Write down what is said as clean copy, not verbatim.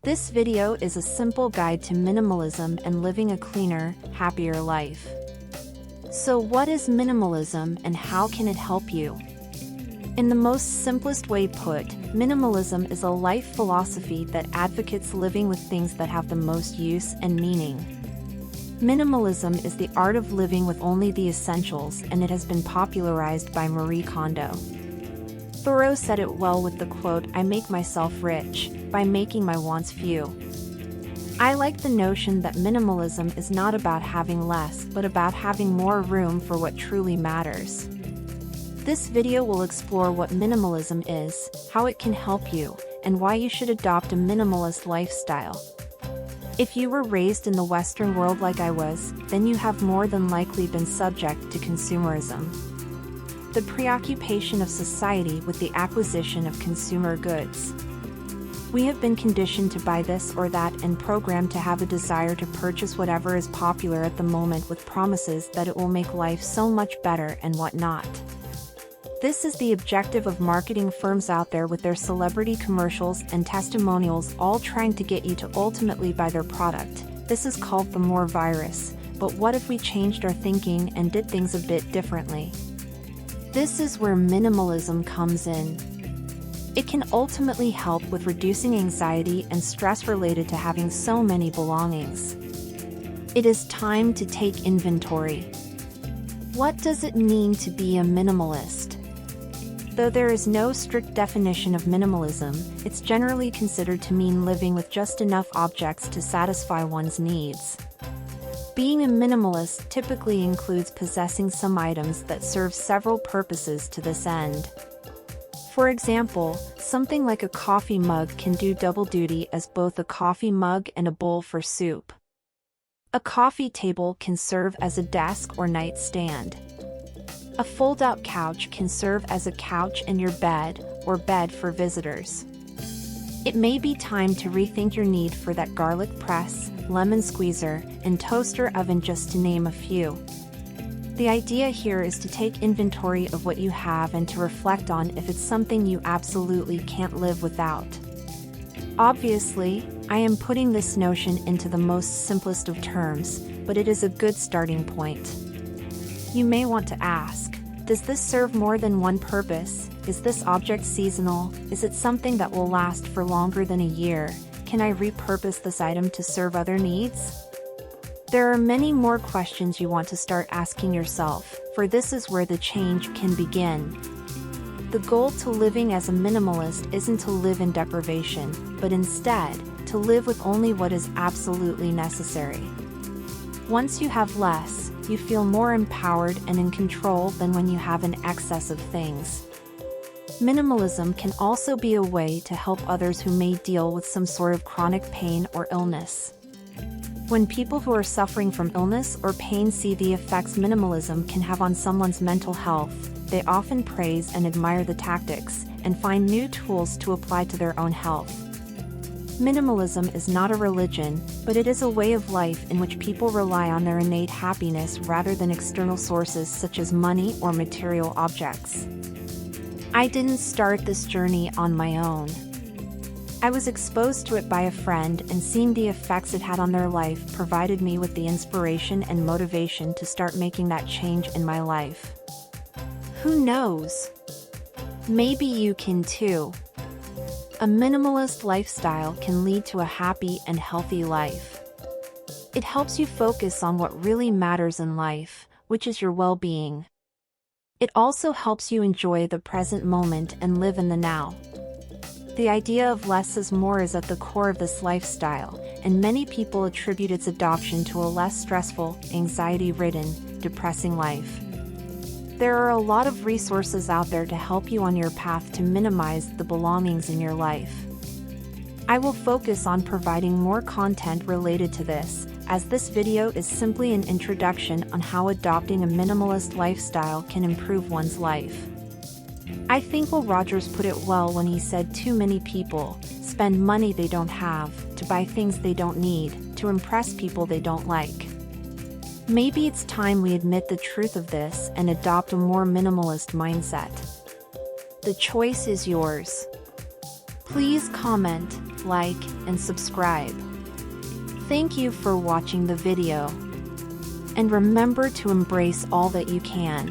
This video is a simple guide to minimalism and living a cleaner, happier life. So what is minimalism and how can it help you? In the most simplest way put, minimalism is a life philosophy that advocates living with things that have the most use and meaning. Minimalism is the art of living with only the essentials, and it has been popularized by Marie Kondo. Thoreau said it well with the quote, "I make myself rich by making my wants few." I like the notion that minimalism is not about having less, but about having more room for what truly matters. This video will explore what minimalism is, how it can help you, and why you should adopt a minimalist lifestyle. If you were raised in the Western world like I was, then you have more than likely been subject to consumerism. The preoccupation of society with the acquisition of consumer goods. We have been conditioned to buy this or that and programmed to have a desire to purchase whatever is popular at the moment with promises that it will make life so much better and whatnot. This is the objective of marketing firms out there with their celebrity commercials and testimonials, all trying to get you to ultimately buy their product. This is called the more virus, but what if we changed our thinking and did things a bit differently? This is where minimalism comes in. It can ultimately help with reducing anxiety and stress related to having so many belongings. It is time to take inventory. What does it mean to be a minimalist? Though there is no strict definition of minimalism, it's generally considered to mean living with just enough objects to satisfy one's needs. Being a minimalist typically includes possessing some items that serve several purposes to this end. For example, something like a coffee mug can do double duty as both a coffee mug and a bowl for soup. A coffee table can serve as a desk or nightstand. A fold-out couch can serve as a couch in your bed, or bed for visitors. It may be time to rethink your need for that garlic press, lemon squeezer, and toaster oven, just to name a few. The idea here is to take inventory of what you have and to reflect on if it's something you absolutely can't live without. Obviously, I am putting this notion into the most simplest of terms, but it is a good starting point. You may want to ask, does this serve more than one purpose? Is this object seasonal? Is it something that will last for longer than a year? Can I repurpose this item to serve other needs? There are many more questions you want to start asking yourself, for this is where the change can begin. The goal to living as a minimalist isn't to live in deprivation, but instead, to live with only what is absolutely necessary. Once you have less, you feel more empowered and in control than when you have an excess of things. Minimalism can also be a way to help others who may deal with some sort of chronic pain or illness. When people who are suffering from illness or pain see the effects minimalism can have on someone's mental health, they often praise and admire the tactics, and find new tools to apply to their own health. Minimalism is not a religion, but it is a way of life in which people rely on their innate happiness rather than external sources such as money or material objects. I didn't start this journey on my own. I was exposed to it by a friend, and seeing the effects it had on their life provided me with the inspiration and motivation to start making that change in my life. Who knows? Maybe you can too. A minimalist lifestyle can lead to a happy and healthy life. It helps you focus on what really matters in life, which is your well-being. It also helps you enjoy the present moment and live in the now. The idea of less is more is at the core of this lifestyle, and many people attribute its adoption to a less stressful, anxiety-ridden, depressing life. There are a lot of resources out there to help you on your path to minimize the belongings in your life. I will focus on providing more content related to this, as this video is simply an introduction on how adopting a minimalist lifestyle can improve one's life. I think Will Rogers put it well when he said too many people spend money they don't have, to buy things they don't need, to impress people they don't like. Maybe it's time we admit the truth of this and adopt a more minimalist mindset. The choice is yours. Please comment, like, and subscribe. Thank you for watching the video. And remember to embrace all that you can.